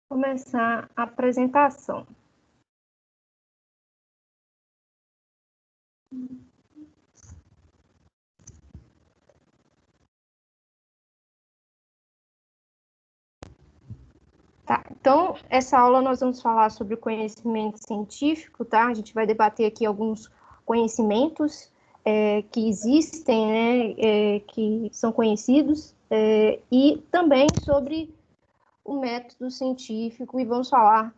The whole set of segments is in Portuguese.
Começar a apresentação. Tá, então, essa aula nós vamos falar sobre o conhecimento científico, tá? A gente vai debater aqui alguns conhecimentos que existem, né, que são conhecidos, e também sobre o método científico, e vamos falar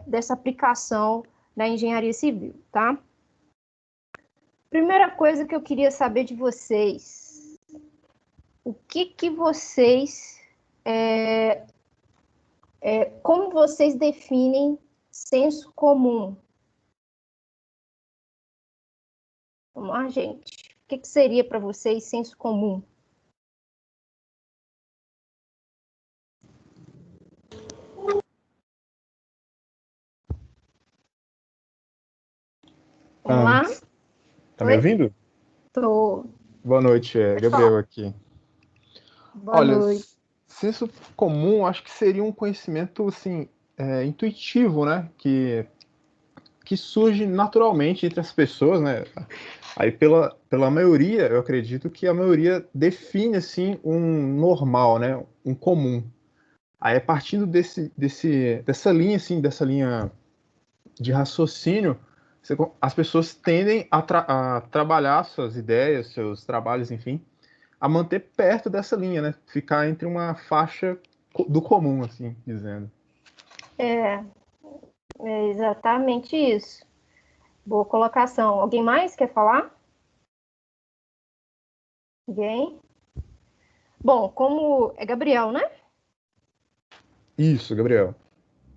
dessa aplicação na engenharia civil, tá? Primeira coisa que eu queria saber de vocês, o que vocês como vocês definem senso comum? Vamos lá, gente. O que seria para vocês senso comum? Vamos lá? Tá me ouvindo? Tô. Boa noite, Pode falar. Gabriel aqui. Boa Olha, noite. senso comum acho que seria um conhecimento assim, intuitivo, né? Que surge naturalmente entre as pessoas, né? Aí pela maioria, eu acredito que a maioria define assim um normal, né? Um comum. Aí partindo dessa linha de raciocínio, as pessoas tendem a trabalhar suas ideias, seus trabalhos, enfim, a manter perto dessa linha, né? Ficar entre uma faixa do comum, assim, dizendo. É exatamente isso. Boa colocação. Alguém mais quer falar? Ninguém? Bom, como é Gabriel, né? Isso, Gabriel.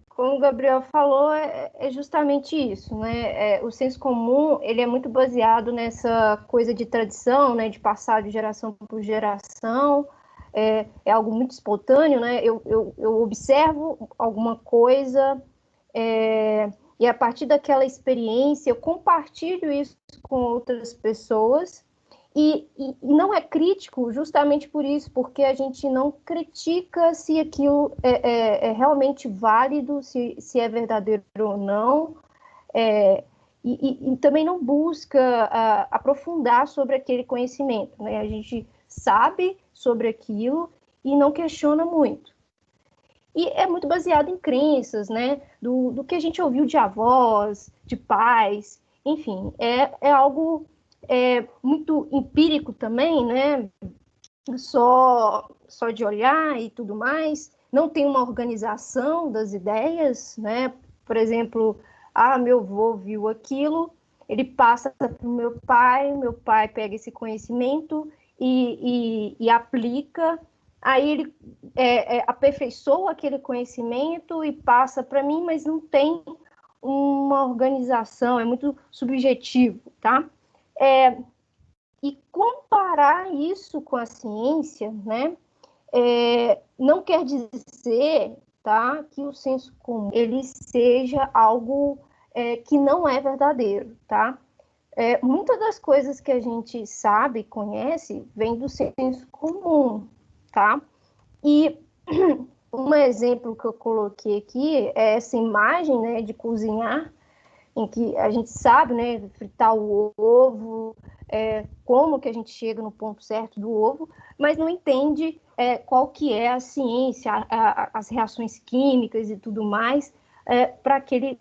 Como o Gabriel falou, é justamente isso, né? O senso comum, ele é muito baseado nessa coisa de tradição, né? De passar de geração por geração. É algo muito espontâneo, né? Eu observo alguma coisa, e a partir daquela experiência eu compartilho isso com outras pessoas. E não é crítico justamente por isso, porque a gente não critica se aquilo é realmente válido, se é verdadeiro ou não, e também não busca aprofundar sobre aquele conhecimento, né? A gente sabe sobre aquilo e não questiona muito. E é muito baseado em crenças, né? Do que a gente ouviu de avós, de pais, enfim, é algo muito empírico também, né? Só de olhar e tudo mais. Não tem uma organização das ideias, né? Por exemplo, meu avô viu aquilo, ele passa para o meu pai pega esse conhecimento e aplica, aí ele aperfeiçoa aquele conhecimento e passa para mim, mas não tem uma organização, é muito subjetivo, tá? E comparar isso com a ciência, né, não quer dizer, tá, que o senso comum ele seja algo que não é verdadeiro, tá? Muitas das coisas que a gente sabe, conhece, vem do senso comum, tá? E um exemplo que eu coloquei aqui é essa imagem, né, de cozinhar, em que a gente sabe, né, fritar o ovo, como que a gente chega no ponto certo do ovo, mas não entende qual que é a ciência, as reações químicas e tudo mais, para aquele,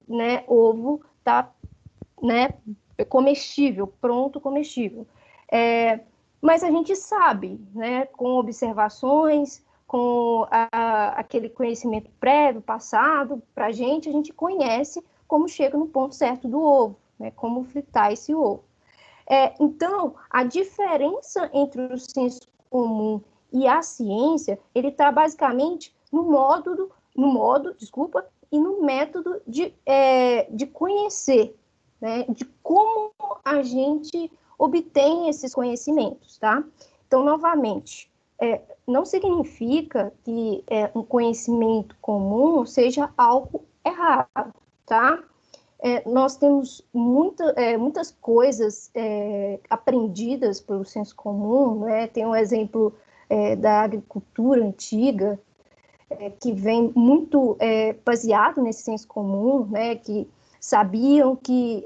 né, ovo tá, né, comestível, pronto comestível. Mas a gente sabe, né, com observações, com aquele conhecimento prévio, passado, para a gente conhece como chega no ponto certo do ovo, né, como fritar esse ovo. Então, a diferença entre o senso comum e a ciência, ele está basicamente desculpa, e no método de conhecer, né, de como a gente obtém esses conhecimentos, tá? Então, novamente, não significa que um conhecimento comum seja algo errado, tá? Nós temos muitas coisas aprendidas pelo senso comum, né? Tem um exemplo da agricultura antiga, que vem muito baseado nesse senso comum, né, que sabiam que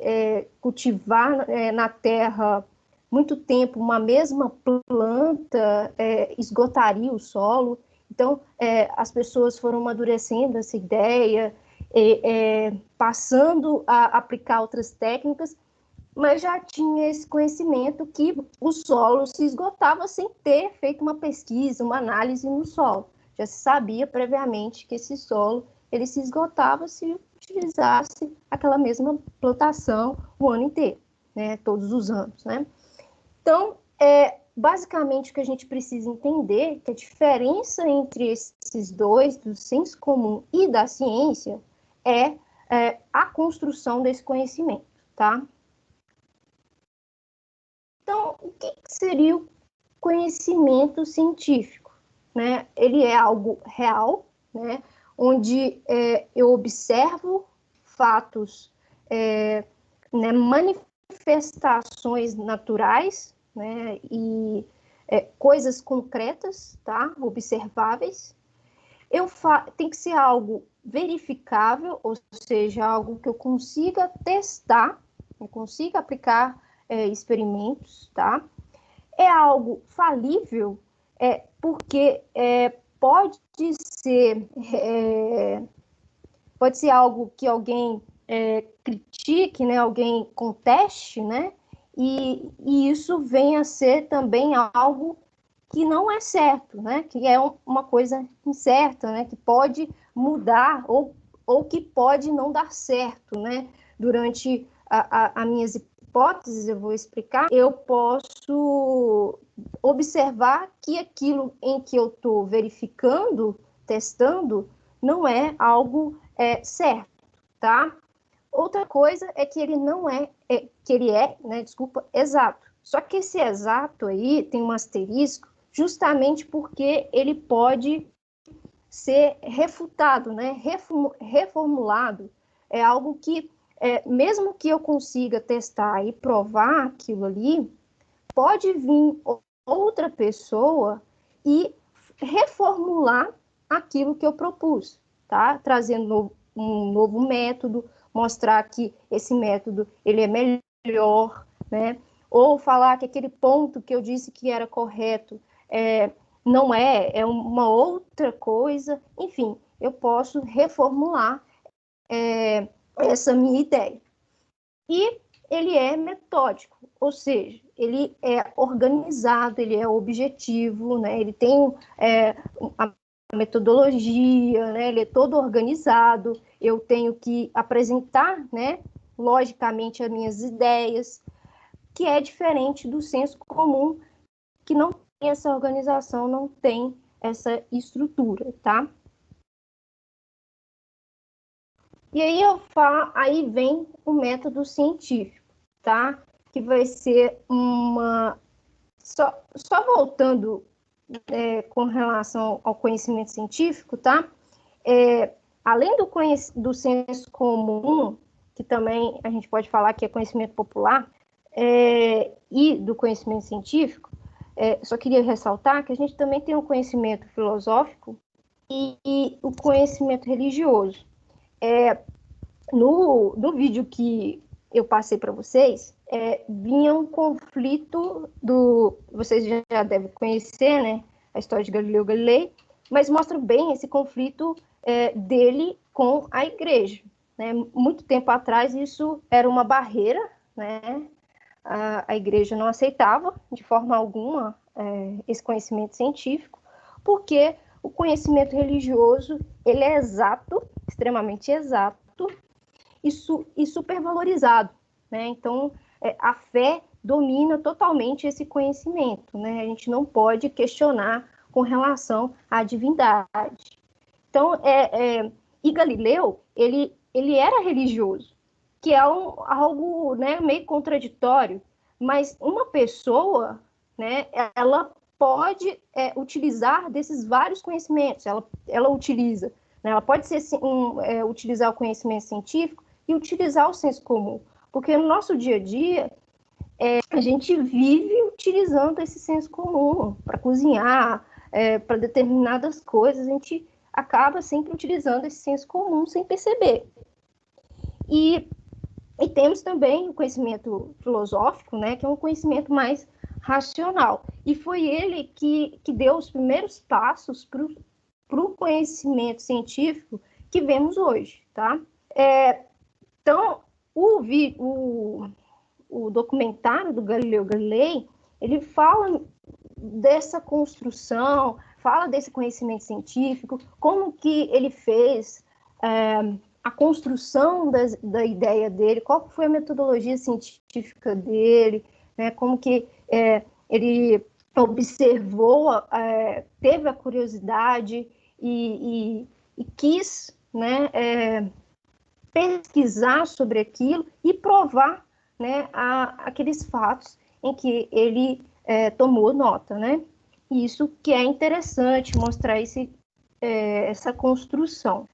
cultivar na terra muito tempo uma mesma planta esgotaria o solo. Então, as pessoas foram amadurecendo essa ideia, passando a aplicar outras técnicas, mas já tinha esse conhecimento que o solo se esgotava sem ter feito uma pesquisa, uma análise no solo. Já se sabia previamente que esse solo ele se esgotava se utilizasse aquela mesma plantação o ano inteiro, né, todos os anos, né? Então, basicamente o que a gente precisa entender é que a diferença entre esses dois, do senso comum e da ciência, é a construção desse conhecimento, tá? Então, o que seria o conhecimento científico, né? Ele é algo real, né? Onde eu observo fatos, né, manifestações naturais, né? E coisas concretas, tá? Observáveis. Tem que ser algo verificável, ou seja, algo que eu consiga testar, eu consiga aplicar experimentos, tá? É algo falível, porque pode ser algo que alguém critique, né? Alguém conteste, né? E isso vem a ser também algo que não é certo, né? Que é uma coisa incerta, né? Que pode mudar ou que pode não dar certo, né? Durante as minhas hipóteses, eu vou explicar, eu posso observar que aquilo em que eu estou verificando, testando, não é algo certo, tá? Outra coisa é que ele não que ele né, desculpa, exato. Só que esse exato aí tem um asterisco justamente porque ele pode ser refutado, né, reformulado. É algo que, mesmo que eu consiga testar e provar aquilo ali, pode vir outra pessoa e reformular aquilo que eu propus, tá? Trazendo um novo método, mostrar que esse método ele é melhor, né? Ou falar que aquele ponto que eu disse que era correto não é uma outra coisa. Enfim, eu posso reformular essa minha ideia. E ele é metódico, ou seja, ele é organizado, ele é objetivo, né? Ele tem a metodologia, né? Ele é todo organizado, eu tenho que apresentar, né, logicamente, as minhas ideias, que é diferente do senso comum, que não tem essa organização, não tem essa estrutura, tá? E aí vem o método científico, tá? Que vai ser só voltando com relação ao conhecimento científico, tá? Além do senso comum, que também a gente pode falar que é conhecimento popular, e do conhecimento científico, só queria ressaltar que a gente também tem o conhecimento filosófico e o conhecimento religioso. No vídeo que eu passei para vocês, vinha um conflito vocês já devem conhecer, né, a história de Galileu Galilei, mas mostra bem esse conflito dele com a igreja, né? Muito tempo atrás isso era uma barreira, né? A igreja não aceitava de forma alguma esse conhecimento científico, porque o conhecimento religioso ele é exato, extremamente exato, e supervalorizado, né? Então, a fé domina totalmente esse conhecimento, né? A gente não pode questionar com relação à divindade. Então, e Galileu, ele era religioso, que é algo, né, meio contraditório, mas uma pessoa, né, ela pode utilizar desses vários conhecimentos, ela utiliza, né, ela pode utilizar o conhecimento científico e utilizar o senso comum, porque no nosso dia a dia, a gente vive utilizando esse senso comum para cozinhar, para determinadas coisas, a gente acaba sempre utilizando esse senso comum sem perceber. E temos também o conhecimento filosófico, né, que é um conhecimento mais racional. E foi ele que deu os primeiros passos para o conhecimento científico que vemos hoje, tá? Então, o documentário do Galileu Galilei, ele fala dessa construção, fala desse conhecimento científico, como que ele fez a construção da ideia dele, qual foi a metodologia científica dele, né, como que ele observou, teve a curiosidade e quis, né, pesquisar sobre aquilo e provar, né, aqueles fatos em que ele tomou nota, né? E isso que é interessante, mostrar essa construção.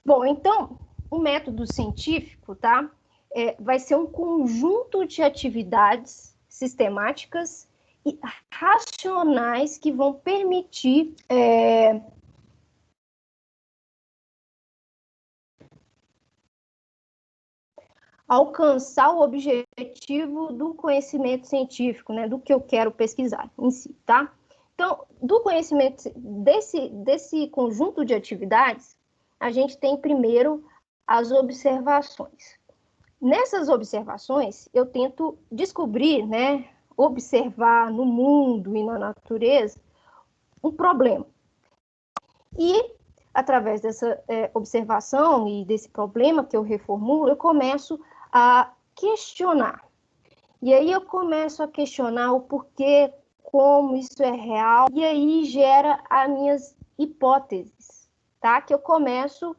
Bom, então, o método científico, tá? Vai ser um conjunto de atividades sistemáticas e racionais que vão permitir alcançar o objetivo do conhecimento científico, né, do que eu quero pesquisar em si, tá? Então, do conhecimento desse conjunto de atividades, a gente tem primeiro as observações. Nessas observações, eu tento descobrir, né, observar no mundo e na natureza um problema. E, através dessa observação e desse problema que eu reformulo, eu começo a questionar. E aí eu começo a questionar o porquê, como isso é real, e aí gera as minhas hipóteses, tá? Que eu começo,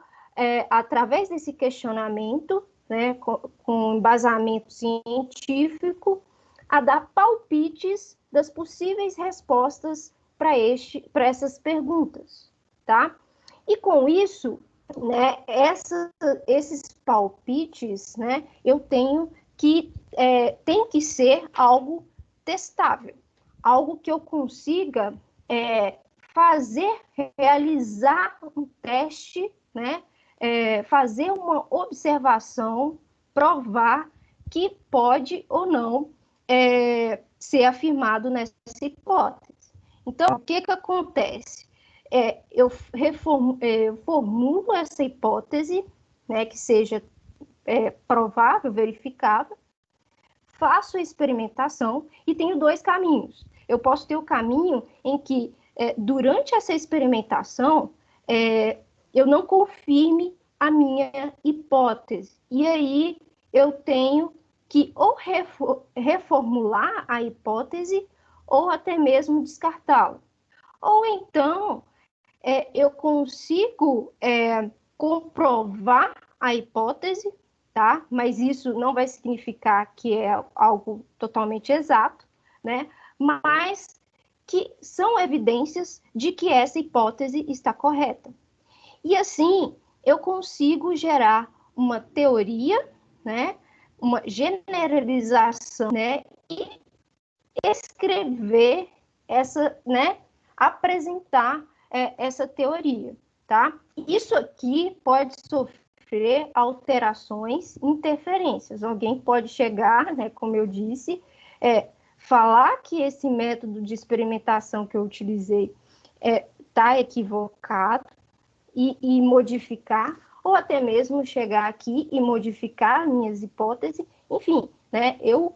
através desse questionamento, né, com embasamento científico, a dar palpites das possíveis respostas para essas perguntas, tá? E com isso, né, esses palpites, né, eu tenho que tem que ser algo testável, algo que eu consiga realizar um teste, né, fazer uma observação, provar que pode ou não ser afirmado nessa hipótese. Então, o que acontece? Eu formulo essa hipótese, né, que seja provável, verificável, faço a experimentação e tenho dois caminhos. Eu posso ter o caminho em que, durante essa experimentação, eu não confirme a minha hipótese. E aí eu tenho que ou reformular a hipótese ou até mesmo descartá-la. Ou então, eu consigo comprovar a hipótese, tá? Mas isso não vai significar que é algo totalmente exato, né? Mas que são evidências de que essa hipótese está correta. E assim, eu consigo gerar uma teoria, né? Uma generalização, né? E escrever essa, né? Apresentar essa teoria, tá? Isso aqui pode sofrer alterações, interferências. Alguém pode chegar, né, como eu disse, falar que esse método de experimentação que eu utilizei está equivocado e modificar, ou até mesmo chegar aqui e modificar minhas hipóteses. Enfim, né, eu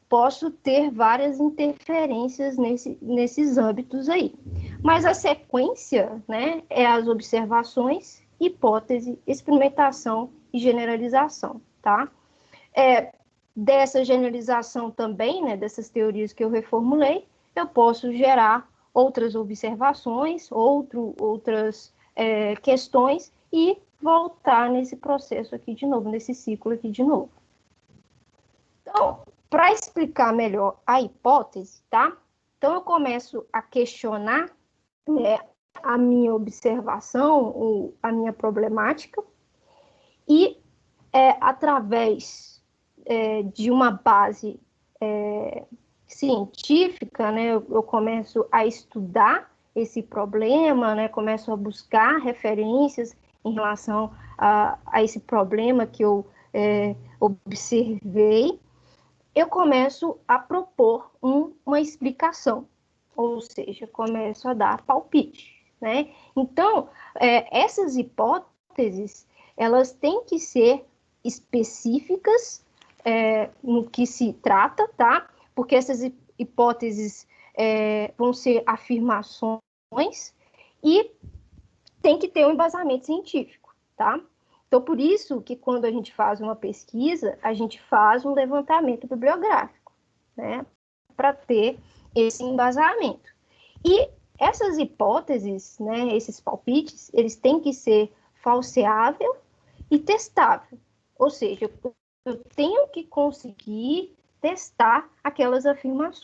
posso ter várias interferências nesses âmbitos aí. Mas a sequência, né, é as observações, hipótese, experimentação e generalização, tá? Dessa generalização também, né, dessas teorias que eu reformulei, eu posso gerar outras observações, outras questões e voltar nesse processo aqui de novo, nesse ciclo aqui de novo. Então, para explicar melhor a hipótese, tá? Então, eu começo a questionar, né, a minha observação, a minha problemática, e através de uma base científica, né, eu começo a estudar esse problema, né, começo a buscar referências em relação a esse problema que eu observei, eu começo a propor uma explicação, ou seja, começo a dar palpite, né? Então, essas hipóteses, elas têm que ser específicas no que se trata, tá? Porque essas hipóteses vão ser afirmações e tem que ter um embasamento científico, tá? Então, por isso que quando a gente faz uma pesquisa, a gente faz um levantamento bibliográfico, né? Para ter esse embasamento. E essas hipóteses, né, esses palpites, eles têm que ser falseável e testável. Ou seja, eu tenho que conseguir testar aquelas afirmações.